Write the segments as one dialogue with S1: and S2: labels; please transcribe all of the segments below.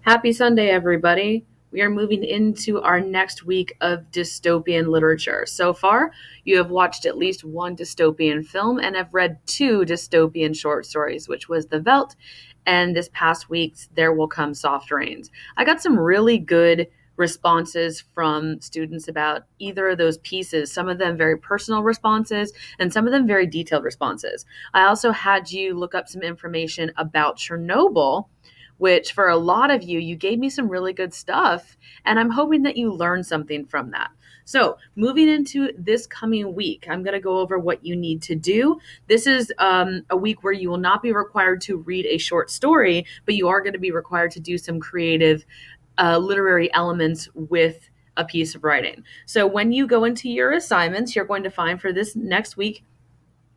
S1: Happy Sunday, everybody. We are moving into our next week of dystopian literature. So far, you have watched at least one dystopian film and have read two dystopian short stories, which was The Veldt and this past week's There Will Come Soft Rains. I got some really good responses from students about either of those pieces, some of them very personal responses and some of them very detailed responses. I also had you look up some information about Chernobyl, which for a lot of you, you gave me some really good stuff. And I'm hoping that you learned something from that. So, moving into this coming week, I'm going to go over what you need to do. This is a week where you will not be required to read a short story, but you are going to be required to do some creative literary elements with a piece of writing. So, when you go into your assignments, you're going to find for this next week,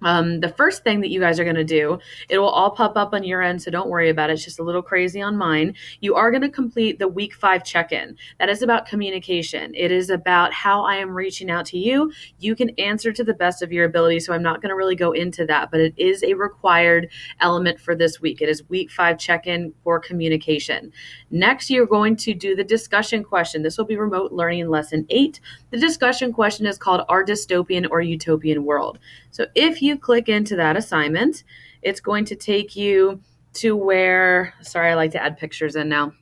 S1: the first thing that you guys are going to do, it will all pop up on your end, so don't worry about it. It's just a little crazy on mine. You are going to complete the week 5 check-in. That is about communication. It is about how I am reaching out to you. You can answer to the best of your ability, so I'm not going to really go into that, but it is a required element for this week. It is week 5 check-in for communication. Next, you're going to do the discussion question. This will be remote learning lesson 8. The discussion question is called Our Dystopian or Utopian World. So if you click into that assignment, it's going to take you to where, sorry, I like to add pictures in now.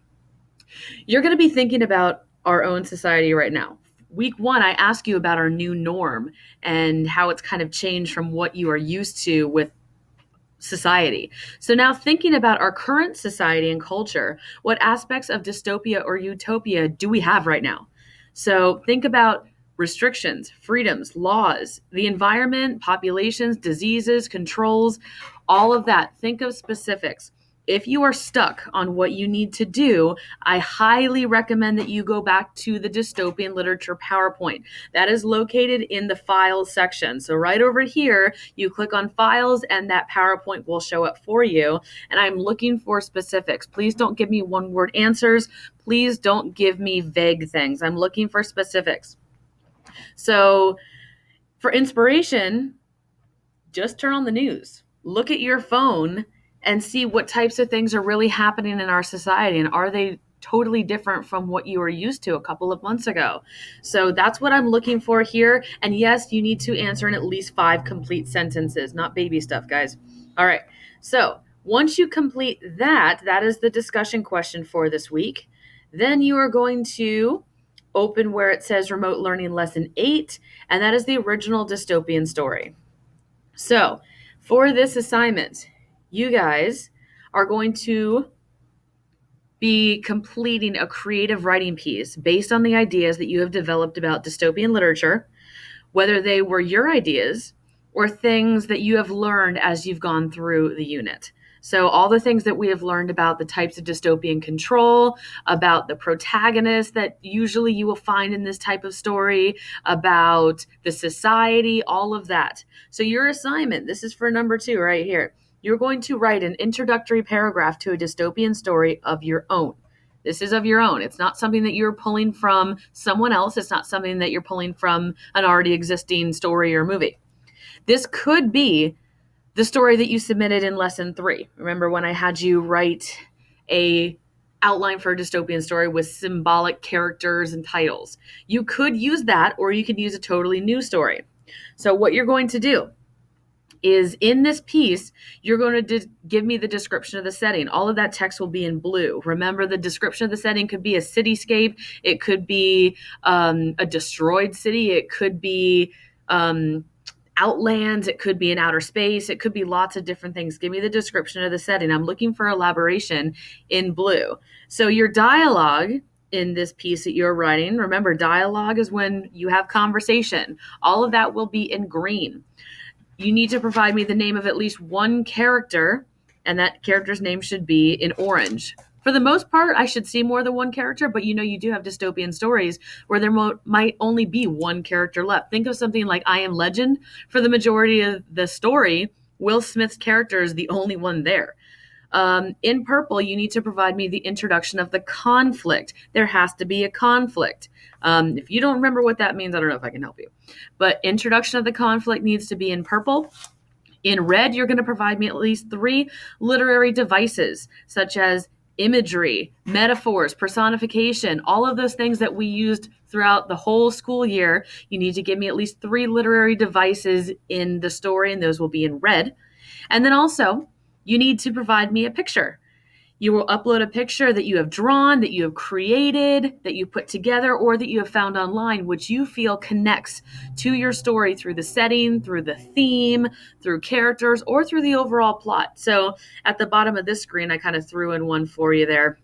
S1: You're going to be thinking about our own society right now. Week 1, I ask you about our new norm and how it's kind of changed from what you are used to with society. So now thinking about our current society and culture, what aspects of dystopia or utopia do we have right now? So think about restrictions, freedoms, laws, the environment, populations, diseases, controls, all of that. Think of specifics. If you are stuck on what you need to do, I highly recommend that you go back to the dystopian literature PowerPoint. That is located in the files section. So right over here, you click on files and that PowerPoint will show up for you. And I'm looking for specifics. Please don't give me one-word answers. Please don't give me vague things. I'm looking for specifics. So for inspiration, just turn on the news. Look at your phone and see what types of things are really happening in our society, and are they totally different from what you were used to a couple of months ago. So that's what I'm looking for here. And yes, you need to answer in at least 5 complete sentences, not baby stuff, guys. All right. So once you complete that, that is the discussion question for this week. Then you are going to open where it says remote learning lesson 8, and that is the original dystopian story. So for this assignment, you guys are going to be completing a creative writing piece based on the ideas that you have developed about dystopian literature, whether they were your ideas or things that you have learned as you've gone through the unit. So all the things that we have learned about the types of dystopian control, about the protagonist that usually you will find in this type of story, about the society, all of that. So your assignment, this is for number 2 right here. You're going to write an introductory paragraph to a dystopian story of your own. This is of your own. It's not something that you're pulling from someone else. It's not something that you're pulling from an already existing story or movie. This could be the story that you submitted in lesson 3. Remember when I had you write a outline for a dystopian story with symbolic characters and titles? You could use that, or you could use a totally new story. So what you're going to do is in this piece, you're going to give me the description of the setting. All of that text will be in blue. Remember, the description of the setting could be a cityscape. It could be a destroyed city. It could be outlands. It could be in outer space. It could be lots of different things. Give me the description of the setting. I'm looking for elaboration in blue. So your dialogue in this piece that you're writing, remember, dialogue is when you have conversation. All of that will be in green. You need to provide me the name of at least one character, and that character's name should be in orange. For the most part, I should see more than one character, but you do have dystopian stories where there might only be one character left. Think of something like I Am Legend. For the majority of the story, Will Smith's character is the only one there. In purple, you need to provide me the introduction of the conflict. There has to be a conflict. If you don't remember what that means, I don't know if I can help you. But introduction of the conflict needs to be in purple. In red, you're going to provide me at least 3 literary devices, such as imagery, metaphors, personification, all of those things that we used throughout the whole school year. You need to give me at least 3 literary devices in the story, and those will be in red. And then also, you need to provide me a picture. You will upload a picture that you have drawn, that you have created, that you put together, or that you have found online, which you feel connects to your story through the setting, through the theme, through characters, or through the overall plot. So at the bottom of this screen, I kind of threw in one for you there.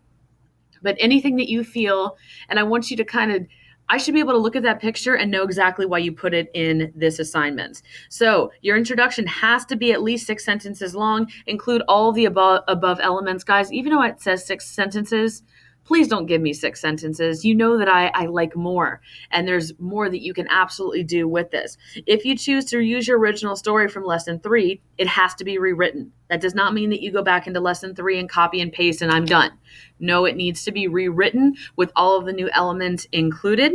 S1: But anything that you feel, and I want you to I should be able to look at that picture and know exactly why you put it in this assignment. So your introduction has to be at least 6 sentences long. Include all the above elements, guys. Even though it says 6 sentences, please don't give me 6 sentences. You know that I like more, and there's more that you can absolutely do with this. If you choose to use your original story from lesson 3, it has to be rewritten. That does not mean that you go back into lesson 3 and copy and paste and I'm done. No, it needs to be rewritten with all of the new elements included.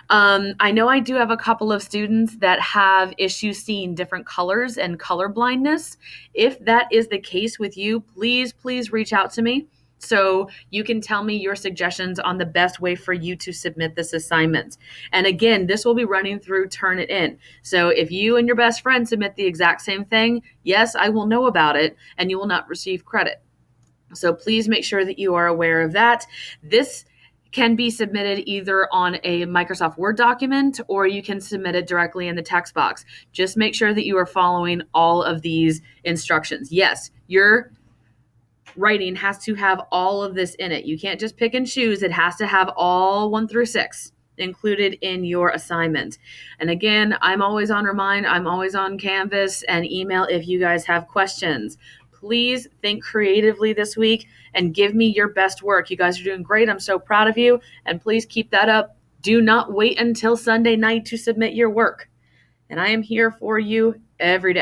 S1: I know I do have a couple of students that have issues seeing different colors and color blindness. If that is the case with you, please reach out to me so you can tell me your suggestions on the best way for you to submit this assignment. And again, this will be running through Turnitin. So if you and your best friend submit the exact same thing, yes, I will know about it and you will not receive credit. So please make sure that you are aware of that. This can be submitted either on a Microsoft Word document or you can submit it directly in the text box. Just make sure that you are following all of these instructions. Yes, your writing has to have all of this in it. You can't just pick and choose. It has to have all 1 through 6 included in your assignment. And again, I'm always on Remind. I'm always on Canvas and email if you guys have questions. Please think creatively this week and give me your best work. You guys are doing great. I'm so proud of you. And please keep that up. Do not wait until Sunday night to submit your work. And I am here for you every day.